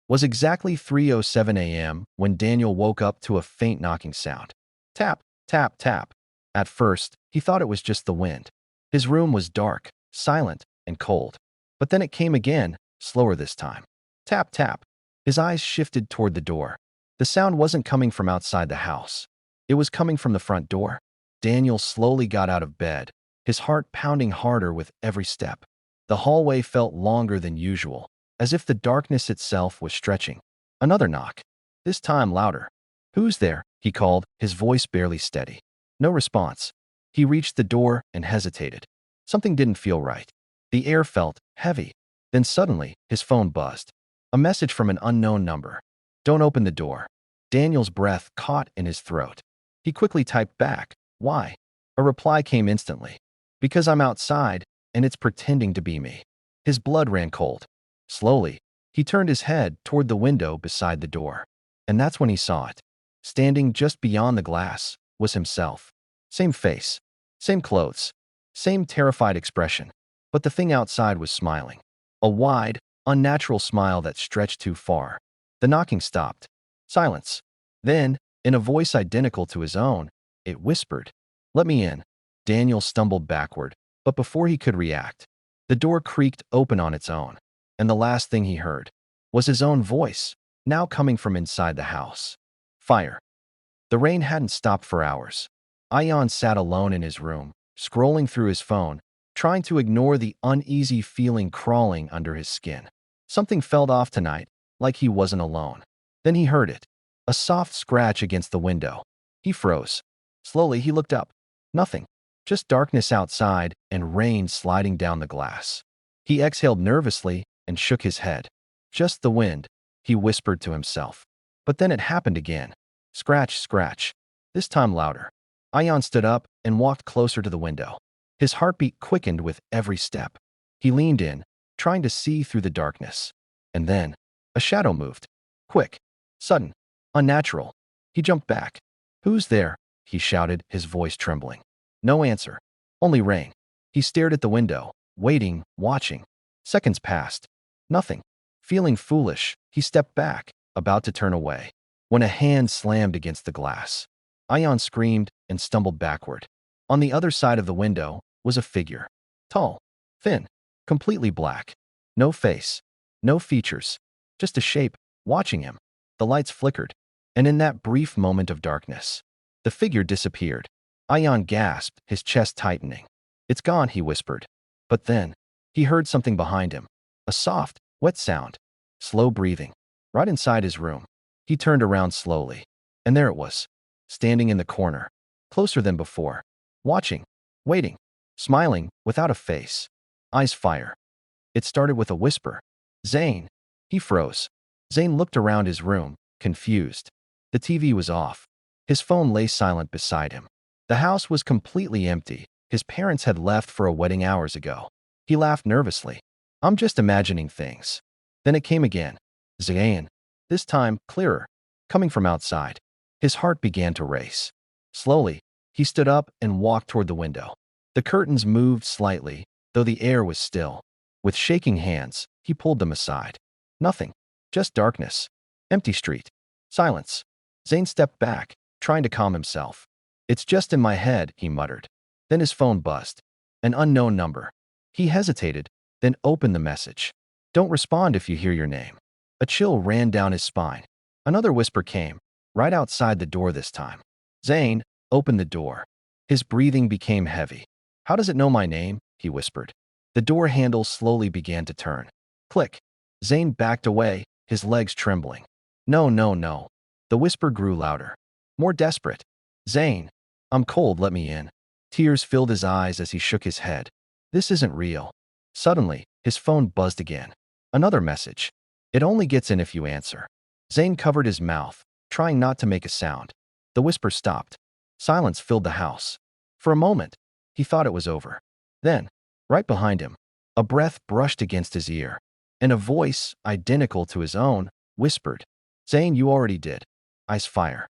was exactly 3:07 a.m. when Daniel woke up to a faint knocking sound. Tap, tap, tap. At first, he thought it was just the wind. His room was dark, silent, and cold. But then it came again, slower this time. Tap, tap. His eyes shifted toward the door. The sound wasn't coming from outside the house. It was coming from the front door. Daniel slowly got out of bed, his heart pounding harder with every step. The hallway felt longer than usual, as if the darkness itself was stretching. Another knock, this time louder. "Who's there?" he called, his voice barely steady. No response. He reached the door and hesitated. Something didn't feel right. The air felt heavy. Then suddenly, his phone buzzed. A message from an unknown number. "Don't open the door." Daniel's breath caught in his throat. He quickly typed back, "Why?" A reply came instantly. "Because I'm outside, and it's pretending to be me." His blood ran cold. Slowly, he turned his head toward the window beside the door. And that's when he saw it. Standing just beyond the glass was himself. Same face, same clothes, same terrified expression. But the thing outside was smiling. A wide, unnatural smile that stretched too far. The knocking stopped. Silence. Then, in a voice identical to his own, it whispered, "Let me in." Daniel stumbled backward, but before he could react, the door creaked open on its own. And the last thing he heard was his own voice, now coming from inside the house. Fire. The rain hadn't stopped for hours. Ion sat alone in his room, scrolling through his phone, trying to ignore the uneasy feeling crawling under his skin. Something felt off tonight, like he wasn't alone. Then he heard it, a soft scratch against the window. He froze. Slowly, he looked up. Nothing, just darkness outside and rain sliding down the glass. He exhaled nervously and shook his head. "Just the wind," he whispered to himself. But then it happened again. Scratch, scratch. This time louder. Ion stood up and walked closer to the window. His heartbeat quickened with every step. He leaned in, trying to see through the darkness. And then, a shadow moved. Quick, sudden, unnatural. He jumped back. "Who's there?" he shouted, his voice trembling. No answer. Only rain. He stared at the window, waiting, watching. Seconds passed. Nothing. Feeling foolish, he stepped back, about to turn away, when a hand slammed against the glass. Ion screamed and stumbled backward. On the other side of the window was a figure. Tall, thin, completely black. No face, no features, just a shape, watching him. The lights flickered, and in that brief moment of darkness, the figure disappeared. Ion gasped, his chest tightening. "It's gone," he whispered. But then, he heard something behind him. A soft, wet sound. Slow breathing. Right inside his room. He turned around slowly. And there it was. Standing in the corner. Closer than before. Watching. Waiting. Smiling, without a face. Eyes fire. It started with a whisper. "Zane." He froze. Zane looked around his room, confused. The TV was off. His phone lay silent beside him. The house was completely empty. His parents had left for a wedding hours ago. He laughed nervously. "I'm just imagining things." Then it came again. Zane. This time, clearer, coming from outside. His heart began to race. Slowly, he stood up and walked toward the window. The curtains moved slightly, though the air was still. With shaking hands, he pulled them aside. Nothing. Just darkness. Empty street. Silence. Zane stepped back, trying to calm himself. "It's just in my head," he muttered. Then his phone buzzed. An unknown number. He hesitated, then opened the message. "Don't respond if you hear your name." A chill ran down his spine. Another whisper came, right outside the door this time. "Zane, open the door." His breathing became heavy. "How does it know my name?" he whispered. The door handle slowly began to turn. Click. Zane backed away, his legs trembling. "No, no, no." The whisper grew louder. More desperate. "Zane, I'm cold, let me in." Tears filled his eyes as he shook his head. This isn't real. Suddenly, his phone buzzed again. Another message. "It only gets in if you answer." Zane covered his mouth, trying not to make a sound. The whisper stopped. Silence filled the house. For a moment, he thought it was over. Then, right behind him, a breath brushed against his ear, and a voice, identical to his own, whispered, "Zane, you already did." Eyes fire.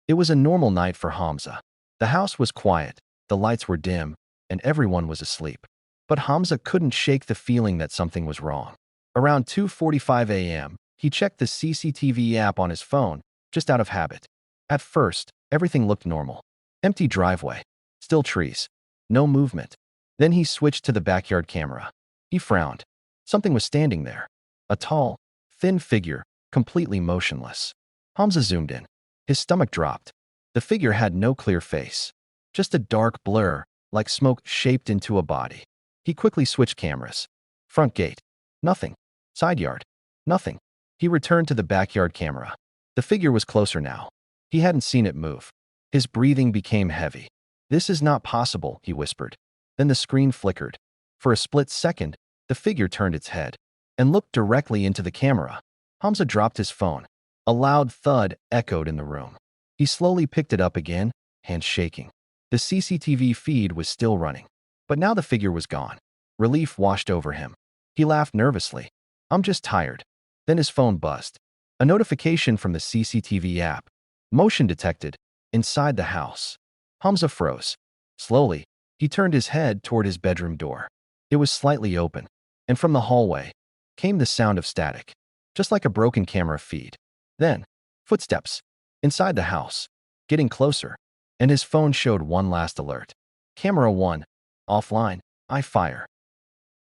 It was a normal night for Hamza. The house was quiet, the lights were dim, and everyone was asleep. But Hamza couldn't shake the feeling that something was wrong. Around 2:45 a.m., He checked the CCTV app on his phone, just out of habit. At first, everything looked normal. Empty driveway, still trees, no movement. Then he switched to the backyard camera. He frowned. Something was standing there. A tall, thin figure, completely motionless. Hamza zoomed in. His stomach dropped. The figure had no clear face. Just a dark blur, like smoke shaped into a body. He quickly switched cameras. Front gate. Nothing. Side yard. Nothing. He returned to the backyard camera. The figure was closer now. He hadn't seen it move. His breathing became heavy. "This is not possible," he whispered. Then the screen flickered. For a split second, the figure turned its head and looked directly into the camera. Hamza dropped his phone. A loud thud echoed in the room. He slowly picked it up again, hands shaking. The CCTV feed was still running, but now the figure was gone. Relief washed over him. He laughed nervously. "I'm just tired." Then his phone buzzed. A notification from the CCTV app. Motion detected. Inside the house. Hamza froze. Slowly, he turned his head toward his bedroom door. It was slightly open, and from the hallway came the sound of static, just like a broken camera feed. Then, footsteps. Inside the house. Getting closer. And his phone showed one last alert. Camera 1. Offline. I fire.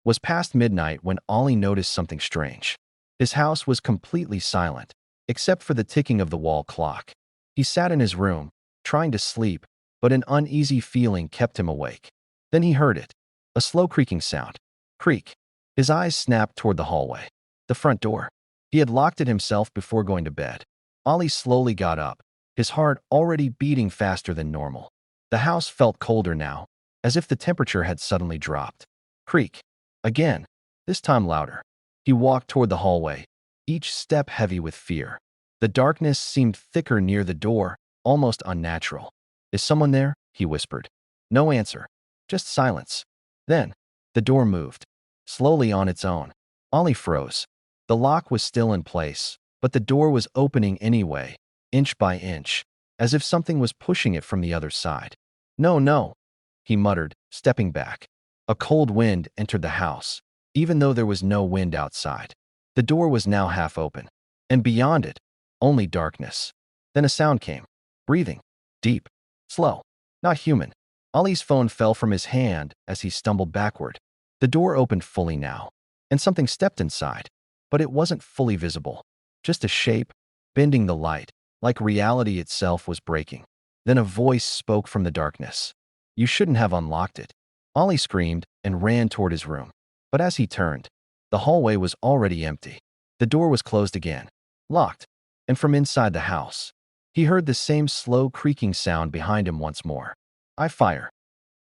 Was past midnight when Ollie noticed something strange. His house was completely silent, except for the ticking of the wall clock. He sat in his room, trying to sleep, but an uneasy feeling kept him awake. Then he heard it. A slow creaking sound. Creak. His eyes snapped toward the hallway. The front door. He had locked it himself before going to bed. Ollie slowly got up, his heart already beating faster than normal. The house felt colder now, as if the temperature had suddenly dropped. Creak. Again, this time louder. He walked toward the hallway, each step heavy with fear. The darkness seemed thicker near the door, almost unnatural. "Is someone there?" he whispered. No answer, just silence. Then, the door moved, slowly on its own. Ollie froze. The lock was still in place, but the door was opening anyway, inch by inch, as if something was pushing it from the other side. "No, no," he muttered, stepping back. A cold wind entered the house, even though there was no wind outside. The door was now half open, and beyond it, only darkness. Then a sound came. Breathing. Deep. Slow. Not human. Ollie's phone fell from his hand as he stumbled backward. The door opened fully now, and something stepped inside, but it wasn't fully visible. Just a shape, bending the light, like reality itself was breaking. Then a voice spoke from the darkness. "You shouldn't have unlocked it." Ollie screamed and ran toward his room. But as he turned, the hallway was already empty. The door was closed again, locked, and from inside the house, he heard the same slow creaking sound behind him once more. "I fire."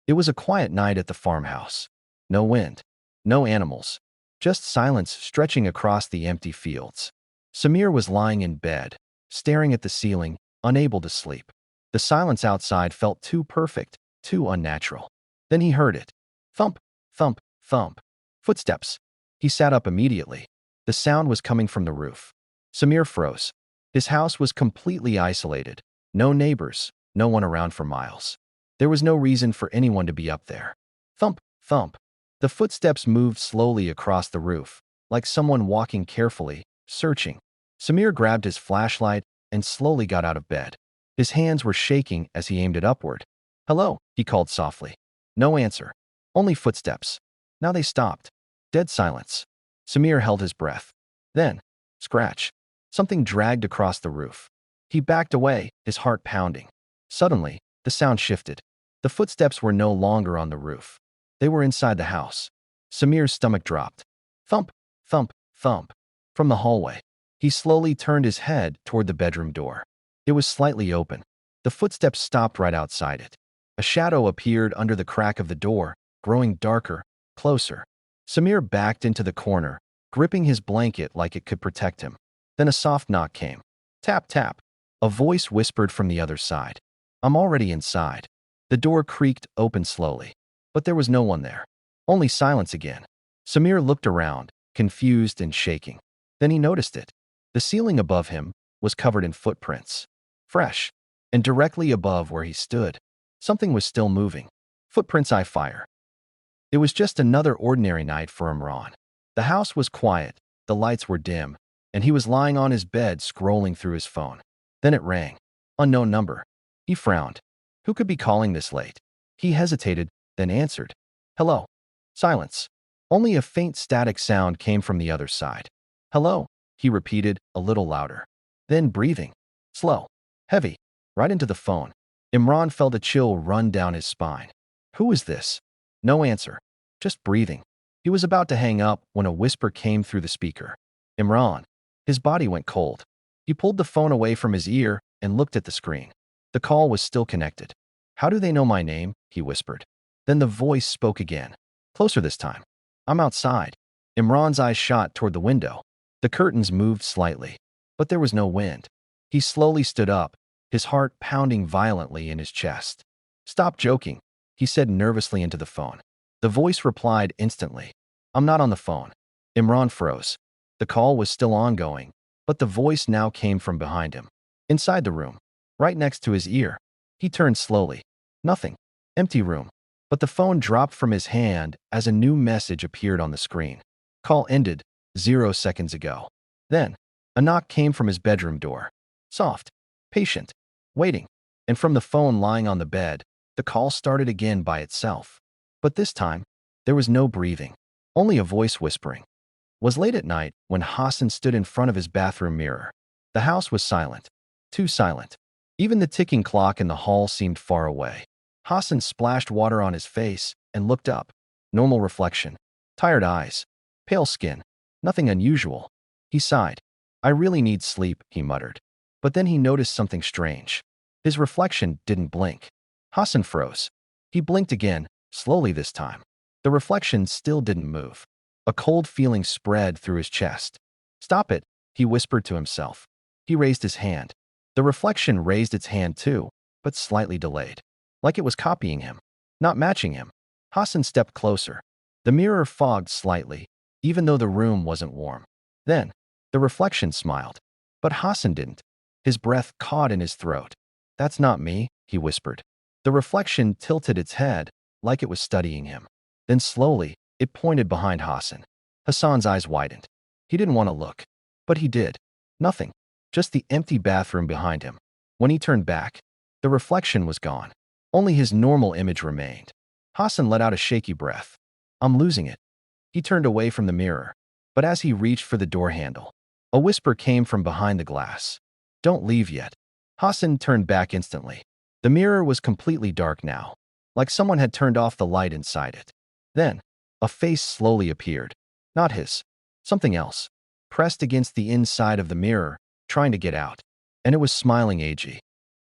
It was a quiet night at the farmhouse. No wind, no animals, just silence stretching across the empty fields. Samir was lying in bed, staring at the ceiling, unable to sleep. The silence outside felt too perfect, too unnatural. Then he heard it. Thump, thump, thump. Footsteps. He sat up immediately. The sound was coming from the roof. Samir froze. His house was completely isolated. No neighbors, no one around for miles. There was no reason for anyone to be up there. Thump, thump. The footsteps moved slowly across the roof, like someone walking carefully, searching. Samir grabbed his flashlight and slowly got out of bed. His hands were shaking as he aimed it upward. "Hello," he called softly. No answer. Only footsteps. Now they stopped. Dead silence. Samir held his breath. Then, scratch. Something dragged across the roof. He backed away, his heart pounding. Suddenly, the sound shifted. The footsteps were no longer on the roof. They were inside the house. Samir's stomach dropped. Thump, thump, thump. From the hallway. He slowly turned his head toward the bedroom door. It was slightly open. The footsteps stopped right outside it. A shadow appeared under the crack of the door, growing darker, closer. Samir backed into the corner, gripping his blanket like it could protect him. Then a soft knock came. Tap, tap. A voice whispered from the other side. "I'm already inside." The door creaked open slowly, but there was no one there. Only silence again. Samir looked around, confused and shaking. Then he noticed it. The ceiling above him was covered in footprints. Fresh. And directly above where he stood, something was still moving. Footprints. I fire. It was just another ordinary night for Imran. The house was quiet, the lights were dim, and he was lying on his bed scrolling through his phone. Then it rang. Unknown number. He frowned. Who could be calling this late? He hesitated, then answered. Hello. Silence. Only a faint static sound came from the other side. Hello, he repeated, a little louder. Then breathing. Slow. Heavy. Right into the phone. Imran felt a chill run down his spine. Who is this? No answer. Just breathing. He was about to hang up when a whisper came through the speaker. Imran. His body went cold. He pulled the phone away from his ear and looked at the screen. The call was still connected. How do they know my name? He whispered. Then the voice spoke again. Closer this time. I'm outside. Imran's eyes shot toward the window. The curtains moved slightly, but there was no wind. He slowly stood up, his heart pounding violently in his chest. Stop joking, he said nervously into the phone. The voice replied instantly. I'm not on the phone. Imran froze. The call was still ongoing, but the voice now came from behind him. Inside the room, right next to his ear. He turned slowly. Nothing. Empty room. But the phone dropped from his hand as a new message appeared on the screen. Call ended 0 seconds ago. Then, a knock came from his bedroom door. Soft, patient, waiting. And from the phone lying on the bed, the call started again by itself. But this time, there was no breathing, only a voice whispering. Was late at night when Hassan stood in front of his bathroom mirror. The house was silent. Too silent. Even the ticking clock in the hall seemed far away. Hassan splashed water on his face and looked up. Normal reflection. Tired eyes. Pale skin. Nothing unusual. He sighed. I really need sleep, he muttered. But then he noticed something strange. His reflection didn't blink. Hassan froze. He blinked again, slowly this time. The reflection still didn't move. A cold feeling spread through his chest. Stop it, he whispered to himself. He raised his hand. The reflection raised its hand too, but slightly delayed. Like it was copying him, not matching him. Hassan stepped closer. The mirror fogged slightly, even though the room wasn't warm. Then, the reflection smiled. But Hassan didn't. His breath caught in his throat. That's not me, he whispered. The reflection tilted its head, like it was studying him. Then slowly, it pointed behind Hassan. Hassan's eyes widened. He didn't want to look, but he did. Nothing. Just the empty bathroom behind him. When he turned back, the reflection was gone. Only his normal image remained. Hassan let out a shaky breath. I'm losing it. He turned away from the mirror, but as he reached for the door handle, a whisper came from behind the glass. Don't leave yet. Hassan turned back instantly. The mirror was completely dark now, like someone had turned off the light inside it. Then, a face slowly appeared. Not his. Something else. Pressed against the inside of the mirror, trying to get out. And it was smiling Ag.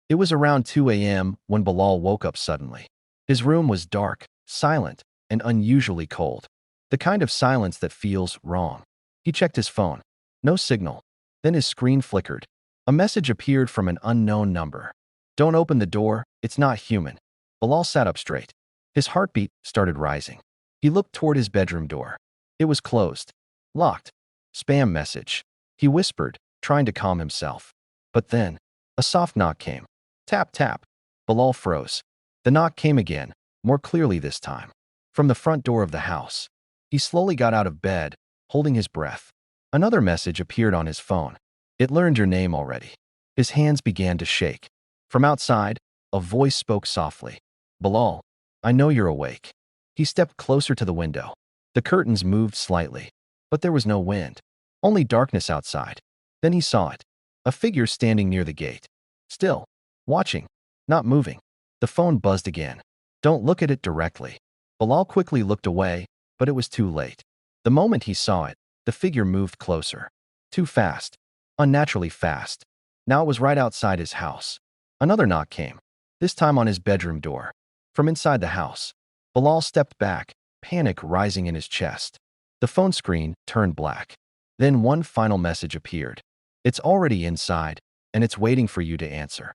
It was around 2 a.m. when Bilal woke up suddenly. His room was dark, silent, and unusually cold. The kind of silence that feels wrong. He checked his phone. No signal. Then his screen flickered. A message appeared from an unknown number. Don't open the door, it's not human. Bilal sat up straight. His heartbeat started rising. He looked toward his bedroom door. It was closed. Locked. Spam message. He whispered, trying to calm himself. But then, a soft knock came. Tap, tap. Bilal froze. The knock came again, more clearly this time. From the front door of the house. He slowly got out of bed, holding his breath. Another message appeared on his phone. It learned your name already. His hands began to shake. From outside, a voice spoke softly. Bilal, I know you're awake. He stepped closer to the window. The curtains moved slightly, but there was no wind. Only darkness outside. Then he saw it. A figure standing near the gate. Still. Watching. Not moving. The phone buzzed again. Don't look at it directly. Bilal quickly looked away, but it was too late. The moment he saw it, the figure moved closer. Too fast. Unnaturally fast. Now it was right outside his house. Another knock came. This time on his bedroom door. From inside the house. Bilal stepped back, panic rising in his chest. The phone screen turned black. Then one final message appeared. It's already inside, and it's waiting for you to answer.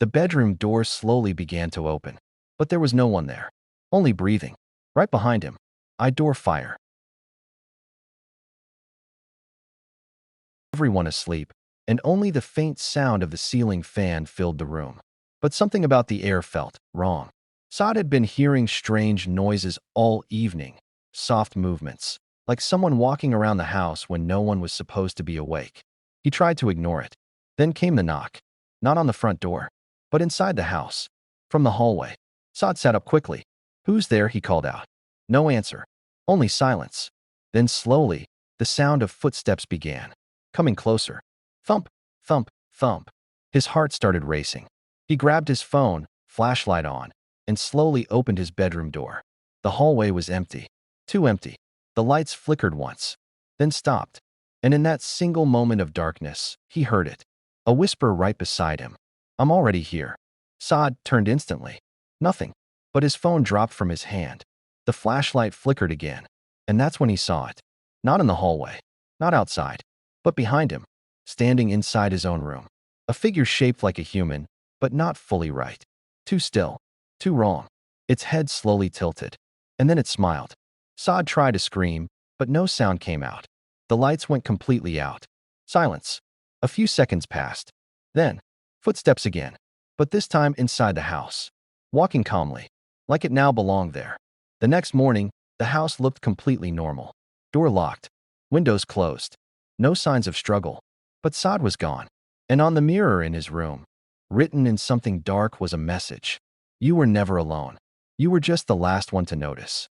The bedroom door slowly began to open, but there was no one there. Only breathing. Right behind him. Door fire. Everyone asleep, and only the faint sound of the ceiling fan filled the room. But something about the air felt wrong. Saad had been hearing strange noises all evening. Soft movements, like someone walking around the house when no one was supposed to be awake. He tried to ignore it. Then came the knock. Not on the front door, but inside the house. From the hallway. Saad sat up quickly. "Who's there?" he called out. No answer. Only silence. Then slowly, the sound of footsteps began. Coming closer. Thump, thump, thump. His heart started racing. He grabbed his phone, flashlight on, and slowly opened his bedroom door. The hallway was empty. Too empty. The lights flickered once, then stopped. And in that single moment of darkness, he heard it. A whisper right beside him. "I'm already here." Saad turned instantly. Nothing. But his phone dropped from his hand. The flashlight flickered again. And that's when he saw it. Not in the hallway. Not outside. But behind him. Standing inside his own room. A figure shaped like a human, but not fully right. Too still. Too wrong. Its head slowly tilted. And then it smiled. Saad tried to scream, but no sound came out. The lights went completely out. Silence. A few seconds passed. Then, footsteps again. But this time inside the house. Walking calmly. Like it now belonged there. The next morning, the house looked completely normal. Door locked. Windows closed. No signs of struggle. But Saad was gone. And on the mirror in his room, written in something dark, was a message. "You were never alone. You were just the last one to notice."